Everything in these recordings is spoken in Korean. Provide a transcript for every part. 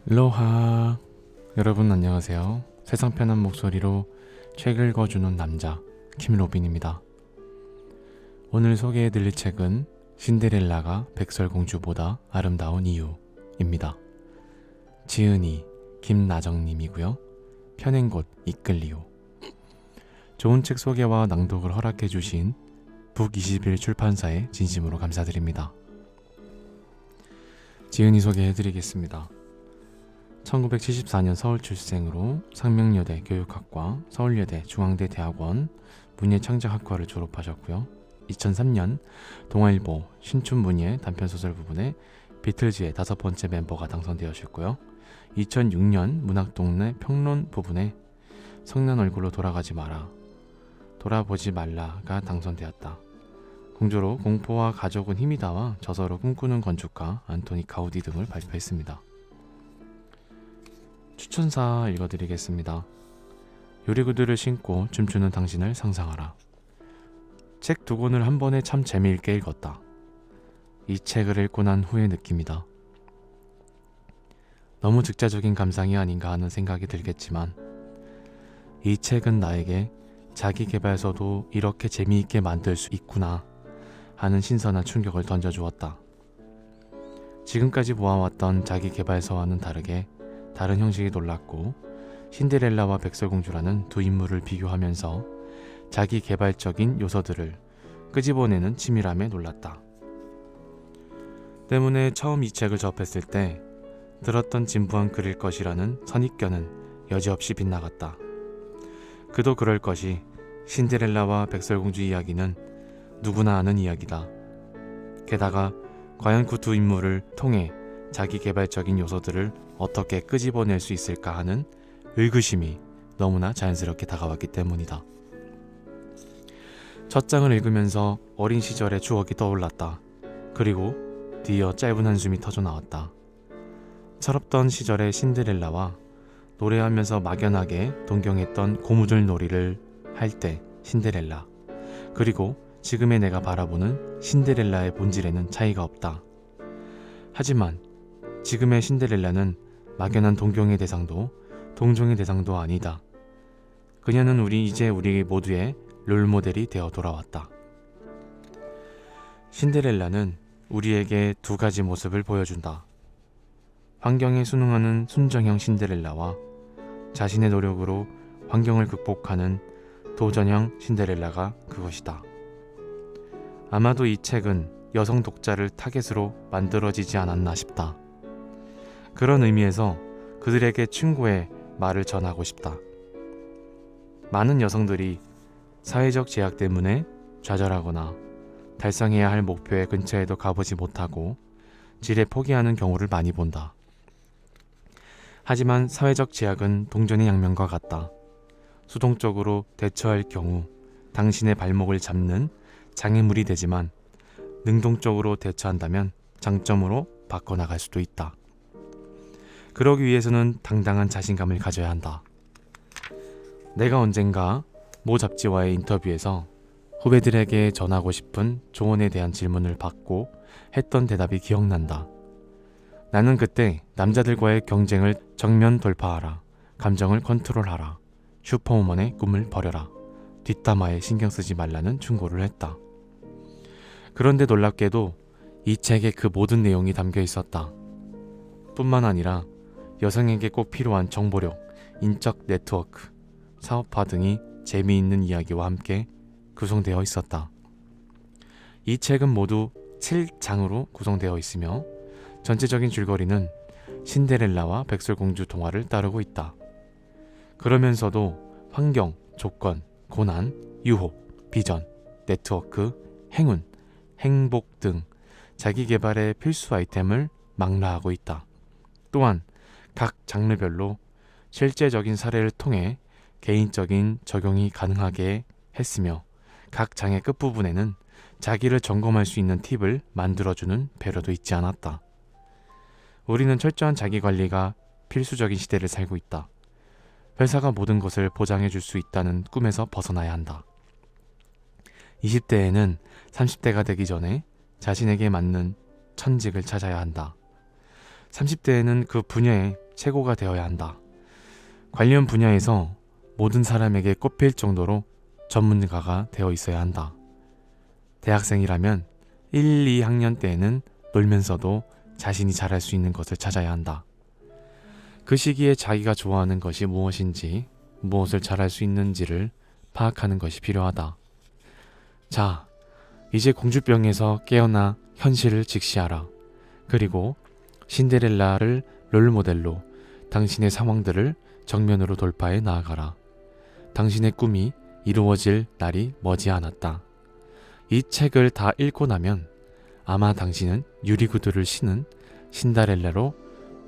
로하. 여러분 안녕하세요. 세상 편한 목소리로 책 읽어주는 남자 김로빈입니다. 오늘 소개해드릴 책은 신데렐라가 백설공주보다 아름다운 이유입니다. 지은이 김나정님이고요. 펴낸 곳 이끌리오. 좋은 책 소개와 낭독을 허락해주신 북21 출판사에 진심으로 감사드립니다. 지은이 소개해드리겠습니다. 1974년 서울 출생으로 상명여대 교육학과, 서울여대 중앙대 대학원 문예창작학과를 졸업하셨고요. 2003년 동아일보 신춘문예 단편소설 부분에 비틀즈의 5번째 멤버가 당선되었고요. 2006년 문학동네 평론 부분에 성난 얼굴로 돌아가지 마라, 돌아보지 말라가 당선되었다. 공조로 공포와 가족은 힘이다와 저서로 꿈꾸는 건축가 안토니 가우디 등을 발표했습니다. 추천사 읽어드리겠습니다. 요리구두를 신고 춤추는 당신을 상상하라. 책 두 권을 한 번에 참 재미있게 읽었다. 이 책을 읽고 난 후의 느낌이다. 너무 즉자적인 감상이 아닌가 하는 생각이 들겠지만 이 책은 나에게 자기계발서도 이렇게 재미있게 만들 수 있구나 하는 신선한 충격을 던져주었다. 지금까지 모아왔던 자기계발서와는 다르게 다른 형식이 놀랐고, 신데렐라와 백설공주라는 두 인물을 비교하면서 자기 개발적인 요소들을 끄집어내는 치밀함에 놀랐다. 때문에 처음 이 책을 접했을 때 들었던 진부한 글일 것이라는 선입견은 여지없이 빗나갔다. 그도 그럴 것이 신데렐라와 백설공주 이야기는 누구나 아는 이야기다. 게다가 과연 그 두 인물을 통해 자기 개발적인 요소들을 어떻게 끄집어낼 수 있을까 하는 의구심이 너무나 자연스럽게 다가왔기 때문이다. 첫 장을 읽으면서 어린 시절의 추억이 떠올랐다. 그리고 뒤이어 짧은 한숨이 터져 나왔다. 철없던 시절의 신데렐라와 노래하면서 막연하게 동경했던 고무줄 놀이를 할 때 신데렐라, 그리고 지금의 내가 바라보는 신데렐라의 본질에는 차이가 없다. 하지만 지금의 신데렐라는 막연한 동경의 대상도 동정의 대상도 아니다. 그녀는 이제 우리 모두의 롤모델이 되어 돌아왔다. 신데렐라는 우리에게 두 가지 모습을 보여준다. 환경에 순응하는 순정형 신데렐라와 자신의 노력으로 환경을 극복하는 도전형 신데렐라가 그것이다. 아마도 이 책은 여성 독자를 타겟으로 만들어지지 않았나 싶다. 그런 의미에서 그들에게 충고의 말을 전하고 싶다. 많은 여성들이 사회적 제약 때문에 좌절하거나 달성해야 할 목표의 근처에도 가보지 못하고 지레 포기하는 경우를 많이 본다. 하지만 사회적 제약은 동전의 양면과 같다. 수동적으로 대처할 경우 당신의 발목을 잡는 장애물이 되지만 능동적으로 대처한다면 장점으로 바꿔나갈 수도 있다. 그러기 위해서는 당당한 자신감을 가져야 한다. 내가 언젠가 모 잡지와의 인터뷰에서 후배들에게 전하고 싶은 조언에 대한 질문을 받고 했던 대답이 기억난다. 나는 그때 남자들과의 경쟁을 정면 돌파하라, 감정을 컨트롤하라, 슈퍼우먼의 꿈을 버려라, 뒷담화에 신경 쓰지 말라는 충고를 했다. 그런데 놀랍게도 이 책에 그 모든 내용이 담겨 있었다. 뿐만 아니라 여성에게 꼭 필요한 정보력, 인적 네트워크, 사업화 등이 재미있는 이야기와 함께 구성되어 있었다. 이 책은 모두 7장으로 구성되어 있으며 전체적인 줄거리는 신데렐라와 백설공주 동화를 따르고 있다. 그러면서도 환경, 조건, 고난, 유혹, 비전, 네트워크, 행운, 행복 등 자기 개발의 필수 아이템을 망라하고 있다. 또한 각 장르별로 실제적인 사례를 통해 개인적인 적용이 가능하게 했으며 각 장의 끝부분에는 자기를 점검할 수 있는 팁을 만들어주는 배려도 잊지 않았다. 우리는 철저한 자기관리가 필수적인 시대를 살고 있다. 회사가 모든 것을 보장해 줄 수 있다는 꿈에서 벗어나야 한다. 20대에는 30대가 되기 전에 자신에게 맞는 천직을 찾아야 한다. 30대에는 그 분야에 최고가 되어야 한다. 관련 분야에서 모든 사람에게 꼽힐 정도로 전문가가 되어 있어야 한다. 대학생이라면 1, 2학년 때에는 놀면서도 자신이 잘할 수 있는 것을 찾아야 한다. 그 시기에 자기가 좋아하는 것이 무엇인지, 무엇을 잘할 수 있는지를 파악하는 것이 필요하다. 자, 이제 공주병에서 깨어나 현실을 직시하라. 그리고 신데렐라를 롤모델로 당신의 상황들을 정면으로 돌파해 나아가라. 당신의 꿈이 이루어질 날이 머지않았다. 이 책을 다 읽고 나면 아마 당신은 유리구두를 신은 신데렐라로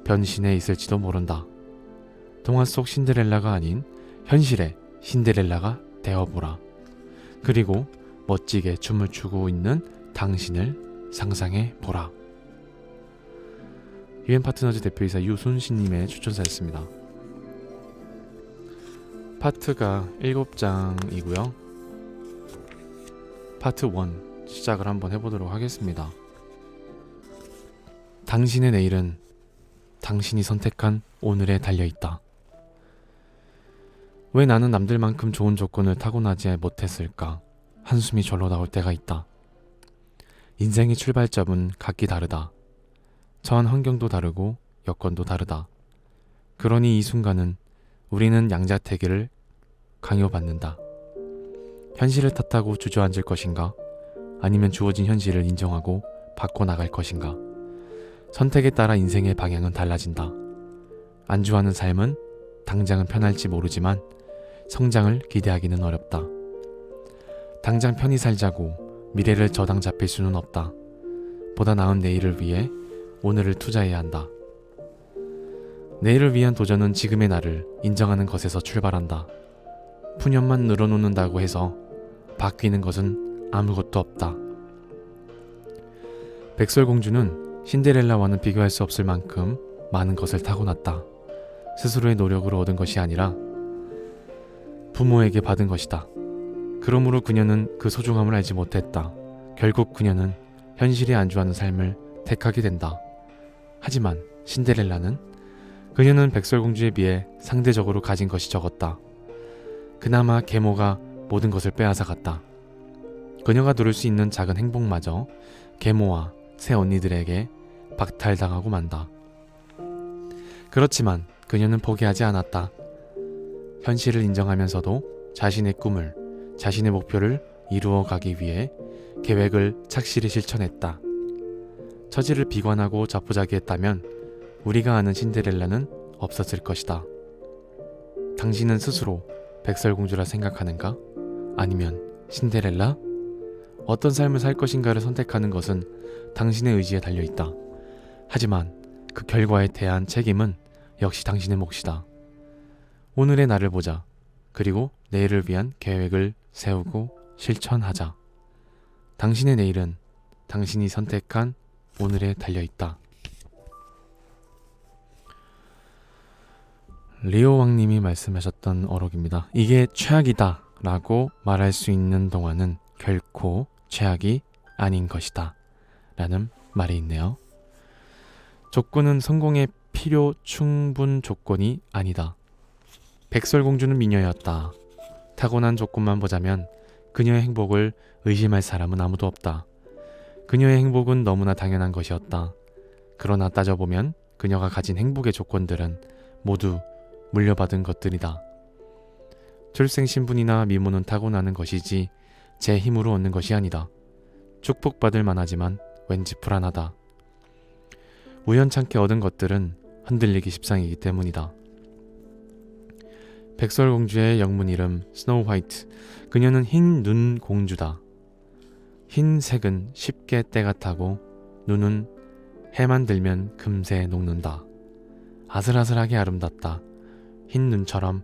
변신해 있을지도 모른다. 동화 속 신데렐라가 아닌 현실의 신데렐라가 되어보라. 그리고 멋지게 춤을 추고 있는 당신을 상상해 보라. 유엔 파트너즈 대표이사 유순신님의 추천사였습니다. 파트가 7장이고요. 파트 1 시작을 한번 해보도록 하겠습니다. 당신의 내일은 당신이 선택한 오늘에 달려있다. 왜 나는 남들만큼 좋은 조건을 타고나지 못했을까? 한숨이 절로 나올 때가 있다. 인생의 출발점은 각기 다르다. 처한 환경도 다르고 여건도 다르다. 그러니 이 순간은 우리는 양자택일을 강요받는다. 현실을 탓하고 주저앉을 것인가? 아니면 주어진 현실을 인정하고 바꿔나갈 것인가? 선택에 따라 인생의 방향은 달라진다. 안주하는 삶은 당장은 편할지 모르지만 성장을 기대하기는 어렵다. 당장 편히 살자고 미래를 저당 잡힐 수는 없다. 보다 나은 내일을 위해 오늘을 투자해야 한다. 내일을 위한 도전은 지금의 나를 인정하는 것에서 출발한다. 푸념만 늘어놓는다고 해서 바뀌는 것은 아무것도 없다. 백설공주는 신데렐라와는 비교할 수 없을 만큼 많은 것을 타고났다. 스스로의 노력으로 얻은 것이 아니라 부모에게 받은 것이다. 그러므로 그녀는 그 소중함을 알지 못했다. 결국 그녀는 현실에 안주하는 삶을 택하게 된다. 하지만 신데렐라는 그녀는 백설공주에 비해 상대적으로 가진 것이 적었다. 그나마 계모가 모든 것을 빼앗아갔다. 그녀가 누릴 수 있는 작은 행복마저 계모와 새 언니들에게 박탈당하고 만다. 그렇지만 그녀는 포기하지 않았다. 현실을 인정하면서도 자신의 꿈을, 자신의 목표를 이루어가기 위해 계획을 착실히 실천했다. 처지를 비관하고 자포자기했다면 우리가 아는 신데렐라는 없었을 것이다. 당신은 스스로 백설공주라 생각하는가? 아니면 신데렐라? 어떤 삶을 살 것인가를 선택하는 것은 당신의 의지에 달려있다. 하지만 그 결과에 대한 책임은 역시 당신의 몫이다. 오늘의 나를 보자. 그리고 내일을 위한 계획을 세우고 실천하자. 당신의 내일은 당신이 선택한 오늘에 달려있다. 리오 왕님이 말씀하셨던 어록입니다. 이게 최악이다 라고 말할 수 있는 동안은 결코 최악이 아닌 것이다 라는 말이 있네요. 조건은 성공의 필요 충분 조건이 아니다. 백설공주는 미녀였다. 타고난 조건만 보자면 그녀의 행복을 의심할 사람은 아무도 없다. 그녀의 행복은 너무나 당연한 것이었다. 그러나 따져보면 그녀가 가진 행복의 조건들은 모두 물려받은 것들이다. 출생신분이나 미모는 타고나는 것이지 제 힘으로 얻는 것이 아니다. 축복받을 만하지만 왠지 불안하다. 우연찮게 얻은 것들은 흔들리기 십상이기 때문이다. 백설공주의 영문 이름 스노우 화이트. 그녀는 흰 눈 공주다. 흰색은 쉽게 때가 타고 눈은 해만 들면 금세 녹는다. 아슬아슬하게 아름답다. 흰 눈처럼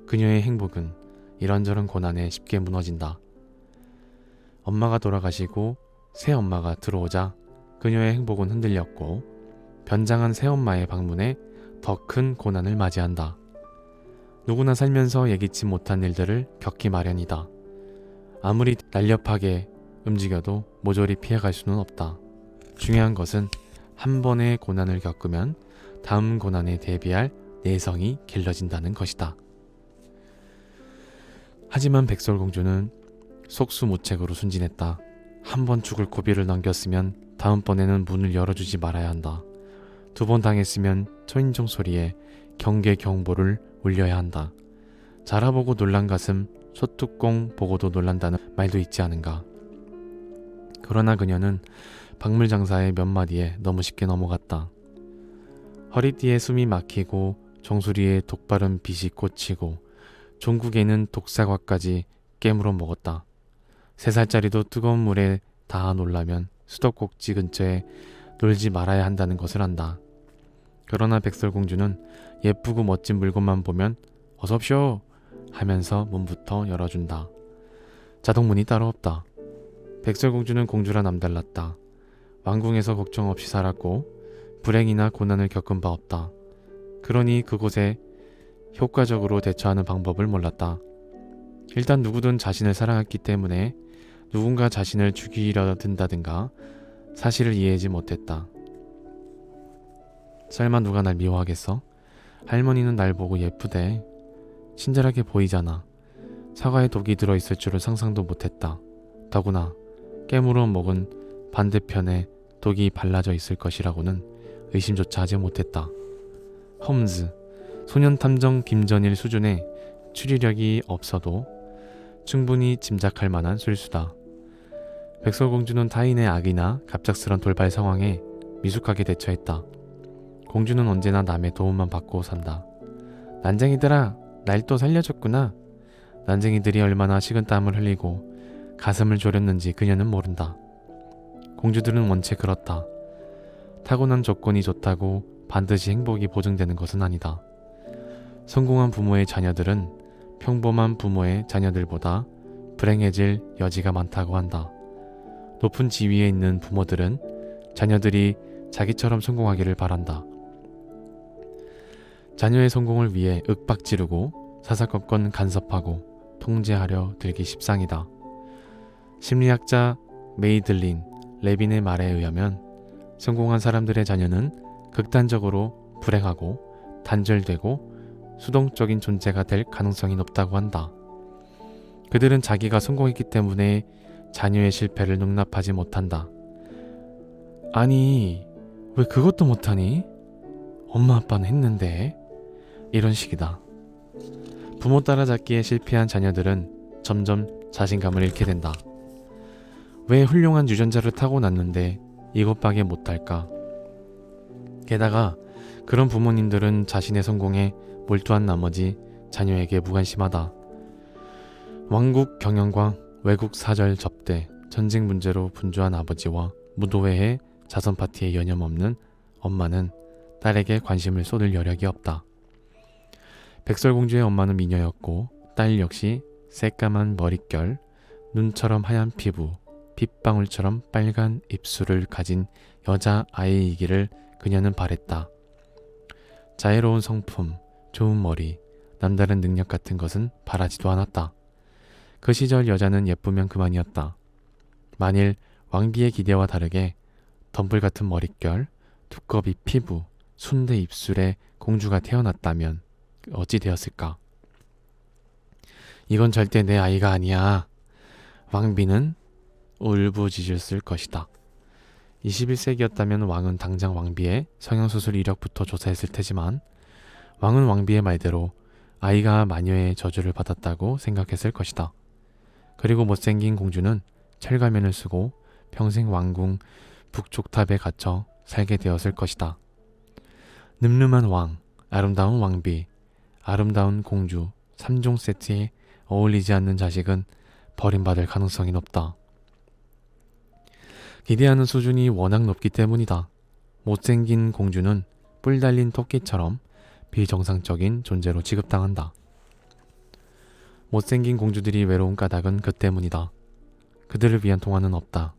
그녀의 행복은 이런저런 고난에 쉽게 무너진다. 엄마가 돌아가시고 새 엄마가 들어오자 그녀의 행복은 흔들렸고 변장한 새 엄마의 방문에 더 큰 고난을 맞이한다. 누구나 살면서 예기치 못한 일들을 겪기 마련이다. 아무리 날렵하게 움직여도 모조리 피해갈 수는 없다. 중요한 것은 한 번의 고난을 겪으면 다음 고난에 대비할 내성이 길러진다는 것이다. 하지만 백설공주는 속수무책으로 순진했다. 한 번 죽을 고비를 넘겼으면 다음번에는 문을 열어주지 말아야 한다. 2번 당했으면 초인종 소리에 경계 경보를 울려야 한다. 자라보고 놀란 가슴 소뚜껑 보고도 놀란다는 말도 있지 않은가. 그러나 그녀는 박물장사의 몇 마디에 너무 쉽게 넘어갔다. 허리띠에 숨이 막히고 정수리에 독바른 빛이 꽂히고 종국에는 독사과까지 깨물어 먹었다. 3살짜리도 뜨거운 물에 닿아 놀라면 수도꼭지 근처에 놀지 말아야 한다는 것을 안다. 그러나 백설공주는 예쁘고 멋진 물건만 보면 어서옵쇼 하면서 문부터 열어준다. 자동문이 따로 없다. 백설공주는 공주라 남달랐다. 왕궁에서 걱정 없이 살았고 불행이나 고난을 겪은 바 없다. 그러니 그곳에 효과적으로 대처하는 방법을 몰랐다. 일단 누구든 자신을 사랑했기 때문에 누군가 자신을 죽이려 든다든가 사실을 이해하지 못했다. 설마 누가 날 미워하겠어? 할머니는 날 보고 예쁘대. 친절하게 보이잖아. 사과에 독이 들어있을 줄은 상상도 못했다. 더구나 깨물어 먹은 반대편에 독이 발라져 있을 것이라고는 의심조차 하지 못했다. 홈즈, 소년탐정 김전일 수준의 추리력이 없어도 충분히 짐작할 만한 술수다. 백설공주는 타인의 악이나 갑작스런 돌발 상황에 미숙하게 대처했다. 공주는 언제나 남의 도움만 받고 산다. 난쟁이들아, 날 또 살려줬구나. 난쟁이들이 얼마나 식은땀을 흘리고 가슴을 졸였는지 그녀는 모른다. 공주들은 원체 그렇다. 타고난 조건이 좋다고 반드시 행복이 보증되는 것은 아니다. 성공한 부모의 자녀들은 평범한 부모의 자녀들보다 불행해질 여지가 많다고 한다. 높은 지위에 있는 부모들은 자녀들이 자기처럼 성공하기를 바란다. 자녀의 성공을 위해 윽박지르고 사사건건 간섭하고 통제하려 들기 십상이다. 심리학자 메이들린 레빈의 말에 의하면 성공한 사람들의 자녀는 극단적으로 불행하고 단절되고 수동적인 존재가 될 가능성이 높다고 한다. 그들은 자기가 성공했기 때문에 자녀의 실패를 용납하지 못한다. 아니, 왜 그것도 못하니? 엄마 아빠는 했는데. 이런 식이다. 부모 따라잡기에 실패한 자녀들은 점점 자신감을 잃게 된다. 왜 훌륭한 유전자를 타고났는데 이것밖에 못할까? 게다가 그런 부모님들은 자신의 성공에 몰두한 나머지 자녀에게 무관심하다. 왕국 경영과 외국 사절 접대, 전쟁 문제로 분주한 아버지와 무도회에 자선 파티에 여념없는 엄마는 딸에게 관심을 쏟을 여력이 없다. 백설공주의 엄마는 미녀였고 딸 역시 새까만 머릿결, 눈처럼 하얀 피부, 빗방울처럼 빨간 입술을 가진 여자아이이기를 그녀는 바랬다. 자애로운 성품, 좋은 머리, 남다른 능력 같은 것은 바라지도 않았다. 그 시절 여자는 예쁘면 그만이었다. 만일 왕비의 기대와 다르게 덤불 같은 머릿결, 두꺼비 피부, 순대 입술의 공주가 태어났다면 어찌 되었을까? 이건 절대 내 아이가 아니야. 왕비는 울부짖었을 것이다. 21세기였다면 왕은 당장 왕비의 성형수술 이력부터 조사했을 테지만 왕은 왕비의 말대로 아이가 마녀의 저주를 받았다고 생각했을 것이다. 그리고 못생긴 공주는 철가면을 쓰고 평생 왕궁 북쪽탑에 갇혀 살게 되었을 것이다. 늠름한 왕, 아름다운 왕비, 아름다운 공주 3종 세트에 어울리지 않는 자식은 버림받을 가능성이 높다. 기대하는 수준이 워낙 높기 때문이다. 못생긴 공주는 뿔 달린 토끼처럼 비정상적인 존재로 취급당한다. 못생긴 공주들이 외로운 까닭은 그 때문이다. 그들을 위한 동화는 없다.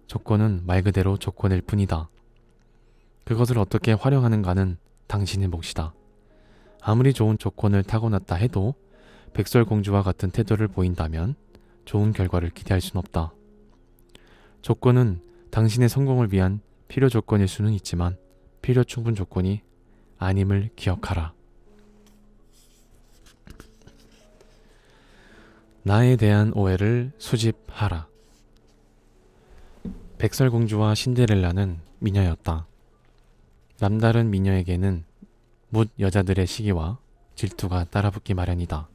조건은 말 그대로 조건일 뿐이다. 그것을 어떻게 활용하는가는 당신의 몫이다. 아무리 좋은 조건을 타고났다 해도 백설공주와 같은 태도를 보인다면 좋은 결과를 기대할 순 없다. 조건은 당신의 성공을 위한 필요 조건일 수는 있지만 필요 충분 조건이 아님을 기억하라. 나에 대한 오해를 수집하라. 백설공주와 신데렐라는 미녀였다. 남다른 미녀에게는 뭇 여자들의 시기와 질투가 따라붙기 마련이다.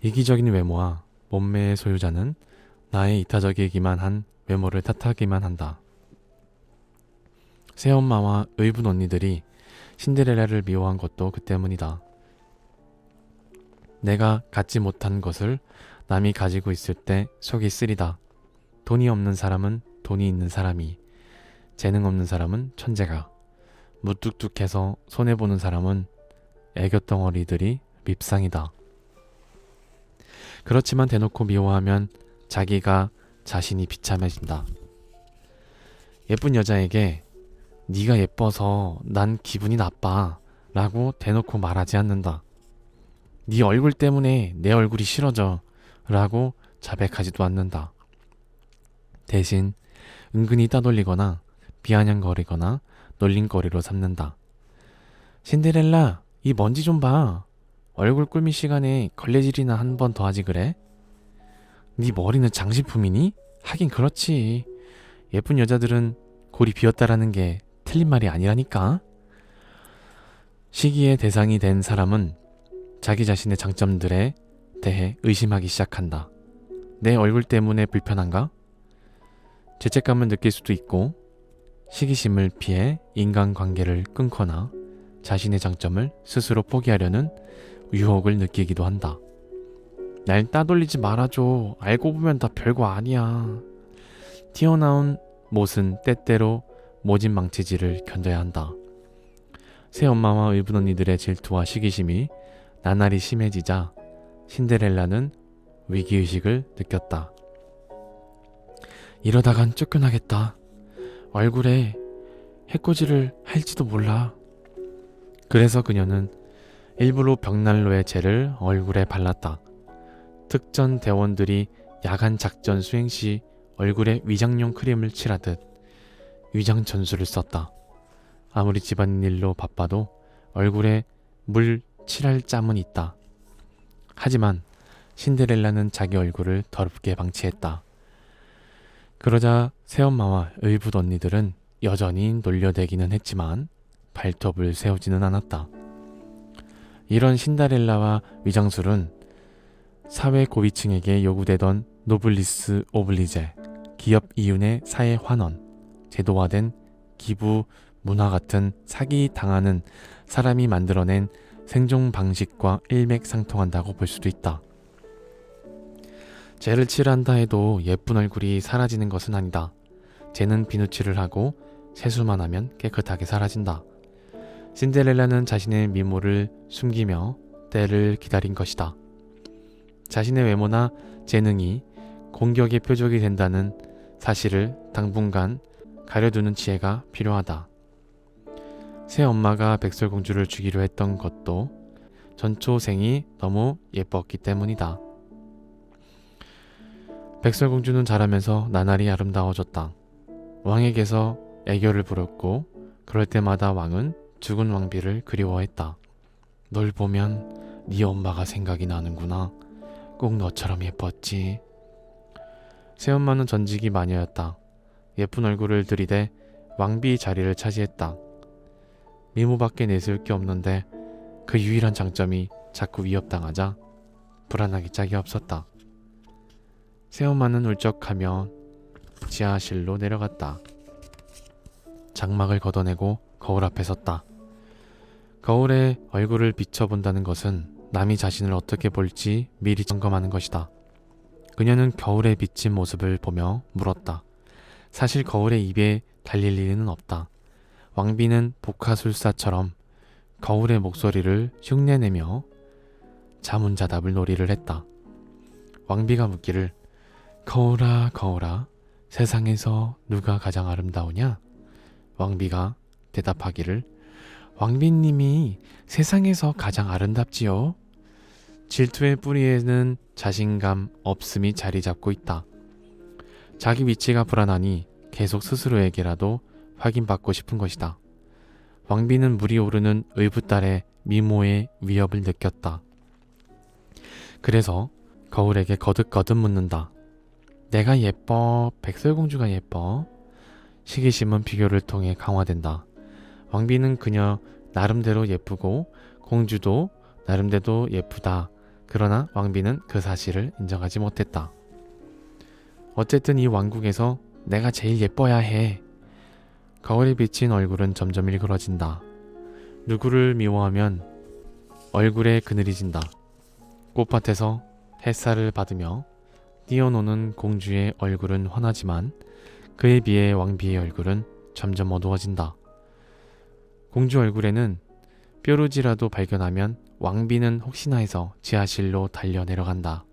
이기적인 외모와 몸매의 소유자는 나의 이타적이기만 한 외모를 탓하기만 한다. 새엄마와 의붓 언니들이 신데렐라를 미워한 것도 그 때문이다. 내가 갖지 못한 것을 남이 가지고 있을 때 속이 쓰리다. 돈이 없는 사람은 돈이 있는 사람이, 재능 없는 사람은 천재가, 무뚝뚝해서 손해보는 사람은 애교덩어리들이 밉상이다. 그렇지만 대놓고 미워하면 자기가 자신이 비참해진다. 예쁜 여자에게 네가 예뻐서 난 기분이 나빠 라고 대놓고 말하지 않는다. 네 얼굴 때문에 내 얼굴이 싫어져 라고 자백하지도 않는다. 대신 은근히 따돌리거나 비아냥거리거나 놀림거리로 삼는다. 신데렐라, 이 먼지 좀 봐. 얼굴 꿀미 시간에 걸레질이나 한 번 더 하지 그래? 네 머리는 장식품이니? 하긴 그렇지. 예쁜 여자들은 골이 비었다라는 게 틀린 말이 아니라니까. 시기의 대상이 된 사람은 자기 자신의 장점들에 대해 의심하기 시작한다. 내 얼굴 때문에 불편한가? 죄책감을 느낄 수도 있고 시기심을 피해 인간관계를 끊거나 자신의 장점을 스스로 포기하려는 유혹을 느끼기도 한다. 날 따돌리지 말아줘. 알고 보면 다 별거 아니야. 튀어나온 못은 때때로 모진 망치질을 견뎌야 한다. 새엄마와 의붓 언니들의 질투와 시기심이 나날이 심해지자 신데렐라는 위기의식을 느꼈다. 이러다간 쫓겨나겠다. 얼굴에 해코지를 할지도 몰라. 그래서 그녀는 일부러 벽난로의 젤을 얼굴에 발랐다. 특전 대원들이 야간 작전 수행 시 얼굴에 위장용 크림을 칠하듯 위장 전술을 썼다. 아무리 집안일로 바빠도 얼굴에 물 칠할 짬은 있다. 하지만 신데렐라는 자기 얼굴을 더럽게 방치했다. 그러자 새엄마와 의붓 언니들은 여전히 놀려대기는 했지만 발톱을 세우지는 않았다. 이런 신데렐라와 위장술은 사회 고위층에게 요구되던 노블리스 오블리제, 기업 이윤의 사회 환원, 제도화된 기부 문화 같은 사기 당하는 사람이 만들어낸 생존 방식과 일맥상통한다고 볼 수도 있다. 젤을 칠한다 해도 예쁜 얼굴이 사라지는 것은 아니다. 쟤는 비누칠을 하고 세수만 하면 깨끗하게 사라진다. 신데렐라는 자신의 미모를 숨기며 때를 기다린 것이다. 자신의 외모나 재능이 공격의 표적이 된다는 사실을 당분간 가려두는 지혜가 필요하다. 새엄마가 백설공주를 주기로 했던 것도 전초생이 너무 예뻤기 때문이다. 백설공주는 자라면서 나날이 아름다워졌다. 왕에게서 애교를 부렸고 그럴 때마다 왕은 죽은 왕비를 그리워했다. 널 보면 네 엄마가 생각이 나는구나. 꼭 너처럼 예뻤지. 새엄마는 전직이 마녀였다. 예쁜 얼굴을 들이대 왕비 자리를 차지했다. 미모밖에 내세울 게 없는데 그 유일한 장점이 자꾸 위협당하자 불안하기 짝이 없었다. 새엄마는 울적하며 지하실로 내려갔다. 장막을 걷어내고 거울 앞에 섰다. 거울에 얼굴을 비춰본다는 것은 남이 자신을 어떻게 볼지 미리 점검하는 것이다. 그녀는 거울에 비친 모습을 보며 물었다. 사실 거울에 입에 달릴 일은 없다. 왕비는 복화술사처럼 거울의 목소리를 흉내내며 자문자답을 놀이를 했다. 왕비가 묻기를 거울아 거울아 세상에서 누가 가장 아름다우냐? 왕비가 대답하기를 왕비님이 세상에서 가장 아름답지요. 질투의 뿌리에는 자신감 없음이 자리 잡고 있다. 자기 위치가 불안하니 계속 스스로에게라도 확인받고 싶은 것이다. 왕비는 물이 오르는 의붓달의 미모의 위협을 느꼈다. 그래서 거울에게 거듭거듭 묻는다. 내가 예뻐? 백설공주가 예뻐? 시기심은 비교를 통해 강화된다. 왕비는 그녀 나름대로 예쁘고 공주도 나름대로 예쁘다. 그러나 왕비는 그 사실을 인정하지 못했다. 어쨌든 이 왕국에서 내가 제일 예뻐야 해. 거울에 비친 얼굴은 점점 일그러진다. 누구를 미워하면 얼굴에 그늘이 진다. 꽃밭에서 햇살을 받으며 뛰어노는 공주의 얼굴은 환하지만 그에 비해 왕비의 얼굴은 점점 어두워진다. 공주 얼굴에는 뾰루지라도 발견하면 왕비는 혹시나 해서 지하실로 달려 내려간다.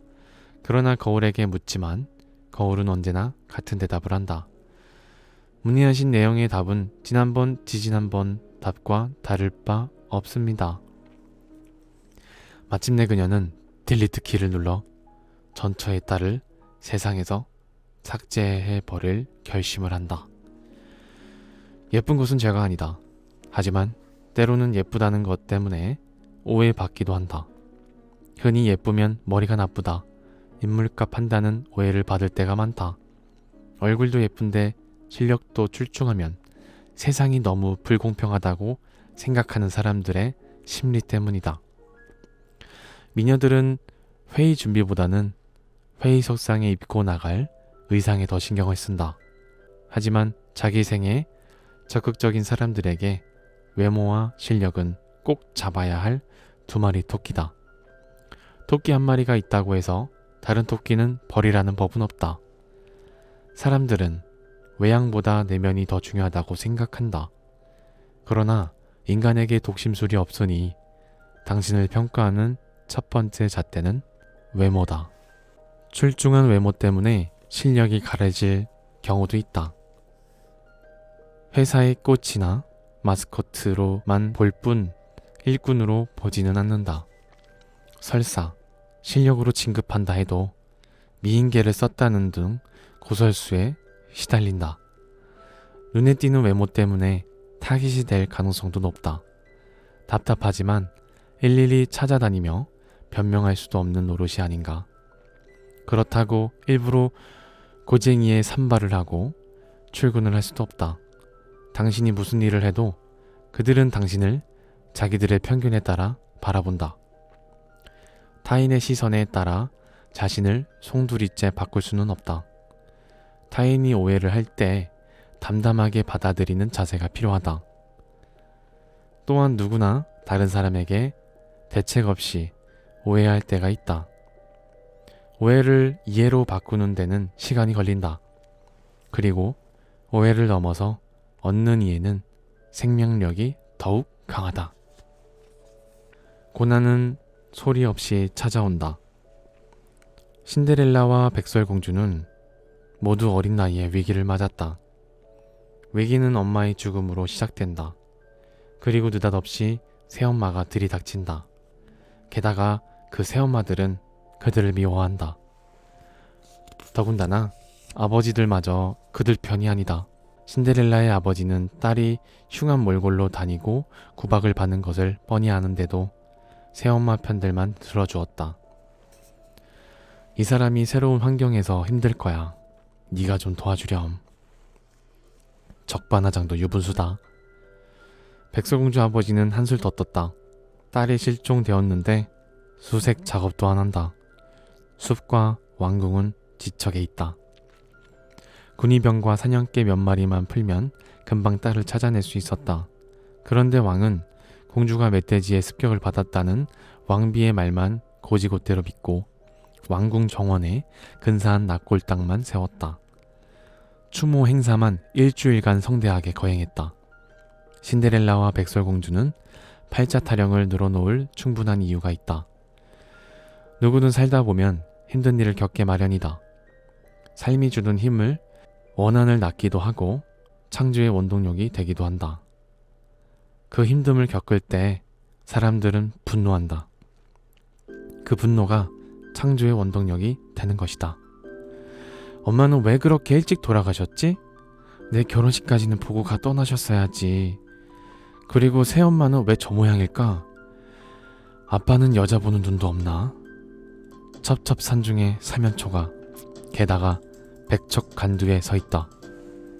그러나 거울에게 묻지만 거울은 언제나 같은 대답을 한다. 문의하신 내용의 답은 지난번, 지지난번 답과 다를 바 없습니다. 마침내 그녀는 딜리트 키를 눌러 전처의 딸을 세상에서 삭제해버릴 결심을 한다. 예쁜 것은 죄가 아니다. 하지만 때로는 예쁘다는 것 때문에 오해받기도 한다. 흔히 예쁘면 머리가 나쁘다, 인물값 한다는 오해를 받을 때가 많다. 얼굴도 예쁜데 실력도 출중하면 세상이 너무 불공평하다고 생각하는 사람들의 심리 때문이다. 미녀들은 회의 준비보다는 회의석상에 입고 나갈 의상에 더 신경을 쓴다. 하지만 자기 생에 적극적인 사람들에게 외모와 실력은 꼭 잡아야 할 두 마리 토끼다. 토끼 한 마리가 있다고 해서 다른 토끼는 버리라는 법은 없다. 사람들은 외양보다 내면이 더 중요하다고 생각한다. 그러나 인간에게 독심술이 없으니 당신을 평가하는 첫 번째 잣대는 외모다. 출중한 외모 때문에 실력이 가려질 경우도 있다. 회사의 꽃이나 마스코트로만 볼 뿐 일꾼으로 보지는 않는다. 설사 실력으로 진급한다 해도 미인계를 썼다는 등 고설수에 시달린다. 눈에 띄는 외모 때문에 타깃이 될 가능성도 높다. 답답하지만 일일이 찾아다니며 변명할 수도 없는 노릇이 아닌가. 그렇다고 일부러 고쟁이에 산발을 하고 출근을 할 수도 없다. 당신이 무슨 일을 해도 그들은 당신을 자기들의 편견에 따라 바라본다. 타인의 시선에 따라 자신을 송두리째 바꿀 수는 없다. 타인이 오해를 할 때 담담하게 받아들이는 자세가 필요하다. 또한 누구나 다른 사람에게 대책 없이 오해할 때가 있다. 오해를 이해로 바꾸는 데는 시간이 걸린다. 그리고 오해를 넘어서 얻는 이해는 생명력이 더욱 강하다. 고난은 소리 없이 찾아온다. 신데렐라와 백설공주는 모두 어린 나이에 위기를 맞았다. 위기는 엄마의 죽음으로 시작된다. 그리고 느닷없이 새엄마가 들이닥친다. 게다가 그 새엄마들은 그들을 미워한다. 더군다나 아버지들마저 그들 편이 아니다. 신데렐라의 아버지는 딸이 흉한 몰골로 다니고 구박을 받는 것을 뻔히 아는데도 새엄마 편들만 들어주었다. 이 사람이 새로운 환경에서 힘들 거야. 네가 좀 도와주렴. 적반하장도 유분수다. 백설공주 아버지는 한술 더 떴다. 딸이 실종되었는데 수색 작업도 안 한다. 숲과 왕궁은 지척에 있다. 군의병과 사냥개 몇 마리만 풀면 금방 딸을 찾아낼 수 있었다. 그런데 왕은 공주가 멧돼지의 습격을 받았다는 왕비의 말만 고지곳대로 믿고 왕궁 정원에 근사한 납골당만 세웠다. 추모 행사만 일주일간 성대하게 거행했다. 신데렐라와 백설공주는 팔자 타령을 늘어놓을 충분한 이유가 있다. 누구든 살다 보면 힘든 일을 겪게 마련이다. 삶이 주는 힘을 원한을 낳기도 하고 창조의 원동력이 되기도 한다. 그 힘듦을 겪을 때 사람들은 분노한다. 그 분노가 창조의 원동력이 되는 것이다. 엄마는 왜 그렇게 일찍 돌아가셨지? 내 결혼식까지는 보고 떠나셨어야지. 그리고 새엄마는 왜 저 모양일까? 아빠는 여자 보는 눈도 없나? 첩첩산중의 사면초가 게다가 백척간두에 서있다.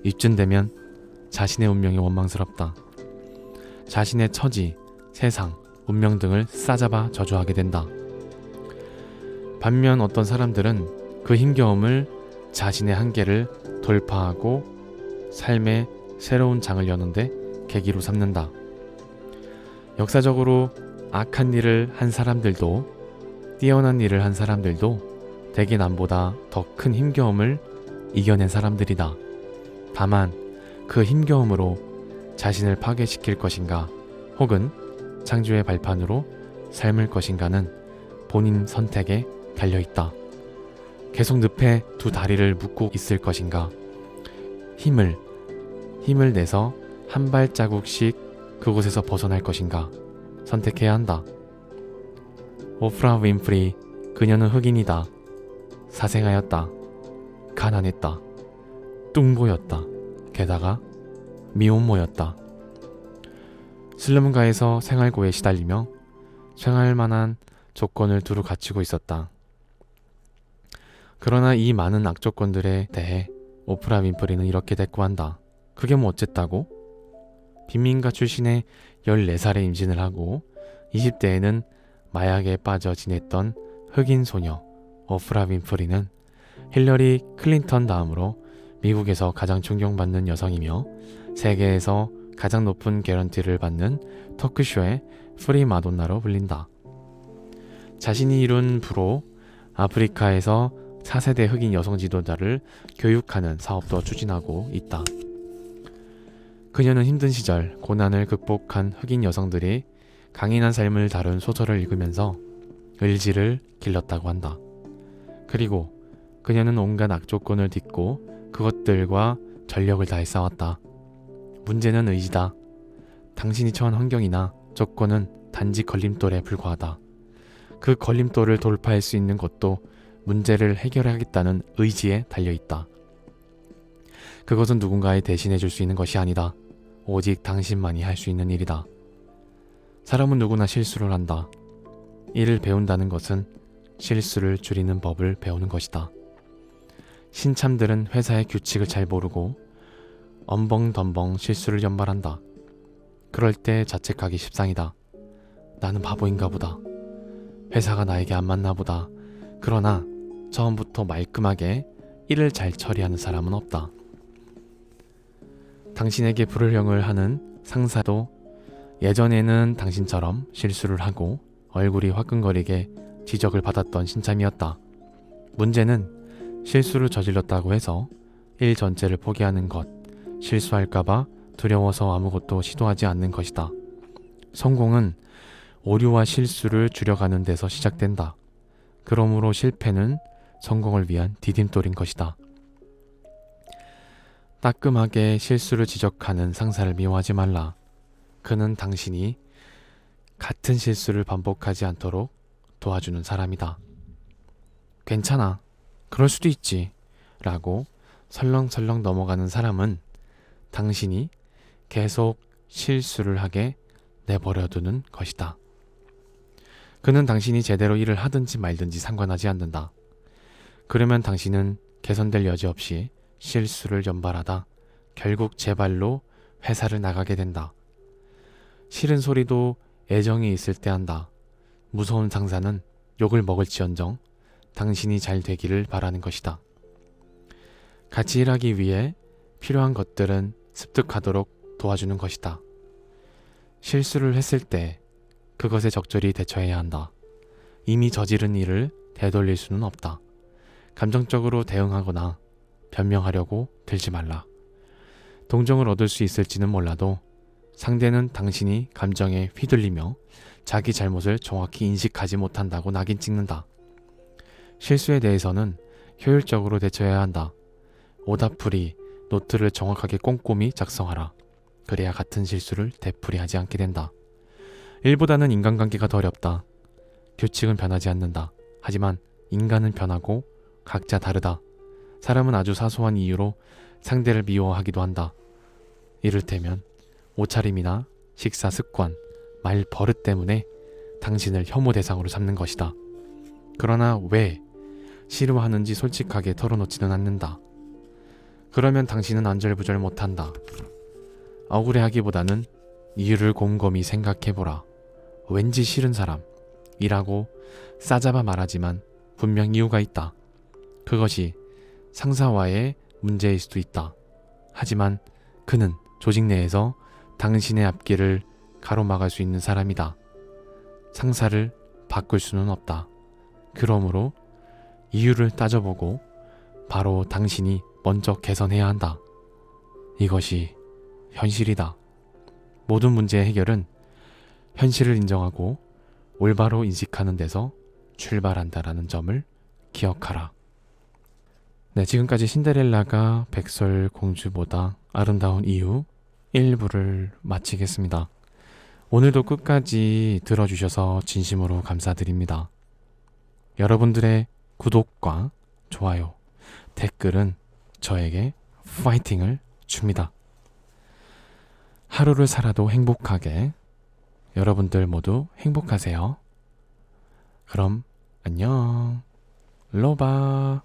이쯤 되면 자신의 운명이 원망스럽다. 자신의 처지, 세상, 운명 등을 싸잡아 저주하게 된다. 반면 어떤 사람들은 그 힘겨움을 자신의 한계를 돌파하고 삶의 새로운 장을 여는데 계기로 삼는다. 역사적으로 악한 일을 한 사람들도 뛰어난 일을 한 사람들도 대개 남보다 더 큰 힘겨움을 이겨낸 사람들이다. 다만 그 힘겨움으로 자신을 파괴시킬 것인가 혹은 창조의 발판으로 삶을 것인가는 본인 선택에 달려있다. 계속 늪에 두 다리를 묶고 있을 것인가, 힘을 내서 한 발자국씩 그곳에서 벗어날 것인가 선택해야 한다. 오프라 윈프리, 그녀는 흑인이다. 사생하였다. 가난했다. 뚱보였다. 게다가 미혼모였다. 슬럼가에서 생활고에 시달리며 생활만한 조건을 두루 갖추고 있었다. 그러나 이 많은 악조건들에 대해 오프라 윈프리는 이렇게 대꾸한다. 그게 뭐 어쨌다고? 빈민가 출신의 14살에 임신을 하고 20대에는 마약에 빠져 지냈던 흑인 소녀 오프라 윈프리는 힐러리 클린턴 다음으로 미국에서 가장 존경받는 여성이며 세계에서 가장 높은 개런티를 받는 토크쇼의 프리 마돈나로 불린다. 자신이 이룬 부로 아프리카에서 4세대 흑인 여성 지도자를 교육하는 사업도 추진하고 있다. 그녀는 힘든 시절 고난을 극복한 흑인 여성들이 강인한 삶을 다룬 소설을 읽으면서 의지를 길렀다고 한다. 그리고 그녀는 온갖 악조건을 딛고 그것들과 전력을 다해 싸웠다. 문제는 의지다. 당신이 처한 환경이나 조건은 단지 걸림돌에 불과하다. 그 걸림돌을 돌파할 수 있는 것도 문제를 해결하겠다는 의지에 달려있다. 그것은 누군가에 대신해 줄 수 있는 것이 아니다. 오직 당신만이 할 수 있는 일이다. 사람은 누구나 실수를 한다. 이를 배운다는 것은 실수를 줄이는 법을 배우는 것이다. 신참들은 회사의 규칙을 잘 모르고 엄벙덤벙 실수를 연발한다. 그럴 때 자책하기 십상이다. 나는 바보인가 보다. 회사가 나에게 안 맞나 보다. 그러나 처음부터 말끔하게 일을 잘 처리하는 사람은 없다. 당신에게 불을형을 하는 상사도 예전에는 당신처럼 실수를 하고 얼굴이 화끈거리게 지적을 받았던 신참이었다. 문제는 실수를 저질렀다고 해서 일 전체를 포기하는 것, 실수할까봐 두려워서 아무것도 시도하지 않는 것이다. 성공은 오류와 실수를 줄여가는 데서 시작된다. 그러므로 실패는 성공을 위한 디딤돌인 것이다. 따끔하게 실수를 지적하는 상사를 미워하지 말라. 그는 당신이 같은 실수를 반복하지 않도록 도와주는 사람이다. 괜찮아. 그럴 수도 있지. 라고 설렁설렁 넘어가는 사람은 당신이 계속 실수를 하게 내버려두는 것이다. 그는 당신이 제대로 일을 하든지 말든지 상관하지 않는다. 그러면 당신은 개선될 여지 없이 실수를 연발하다 결국 제 발로 회사를 나가게 된다. 싫은 소리도 애정이 있을 때 한다. 무서운 상사는 욕을 먹을지언정 당신이 잘 되기를 바라는 것이다. 같이 일하기 위해 필요한 것들은 습득하도록 도와주는 것이다. 실수를 했을 때 그것에 적절히 대처해야 한다. 이미 저지른 일을 되돌릴 수는 없다. 감정적으로 대응하거나 변명하려고 들지 말라. 동정을 얻을 수 있을지는 몰라도 상대는 당신이 감정에 휘둘리며 자기 잘못을 정확히 인식하지 못한다고 낙인 찍는다. 실수에 대해서는 효율적으로 대처해야 한다. 오답풀이 노트를 정확하게 꼼꼼히 작성하라. 그래야 같은 실수를 되풀이하지 않게 된다. 일보다는 인간관계가 더 어렵다. 규칙은 변하지 않는다. 하지만 인간은 변하고 각자 다르다. 사람은 아주 사소한 이유로 상대를 미워하기도 한다. 이를테면 옷차림이나 식사 습관, 말 버릇 때문에 당신을 혐오 대상으로 삼는 것이다. 그러나 왜 싫어하는지 솔직하게 털어놓지는 않는다. 그러면 당신은 안절부절 못한다. 억울해하기보다는 이유를 곰곰이 생각해보라. 왠지 싫은 사람이라고 싸잡아 말하지만 분명 이유가 있다. 그것이 상사와의 문제일 수도 있다. 하지만 그는 조직 내에서 당신의 앞길을 가로막을 수 있는 사람이다. 상사를 바꿀 수는 없다. 그러므로 이유를 따져보고 바로 당신이 먼저 개선해야 한다. 이것이 현실이다. 모든 문제의 해결은 현실을 인정하고 올바로 인식하는 데서 출발한다라는 점을 기억하라. 네, 지금까지 신데렐라가 백설공주보다 아름다운 이유 1부를 마치겠습니다. 오늘도 끝까지 들어주셔서 진심으로 감사드립니다. 여러분들의 구독과 좋아요, 댓글은 저에게 파이팅을 줍니다. 하루를 살아도 행복하게, 여러분들 모두 행복하세요. 그럼 안녕. 로바.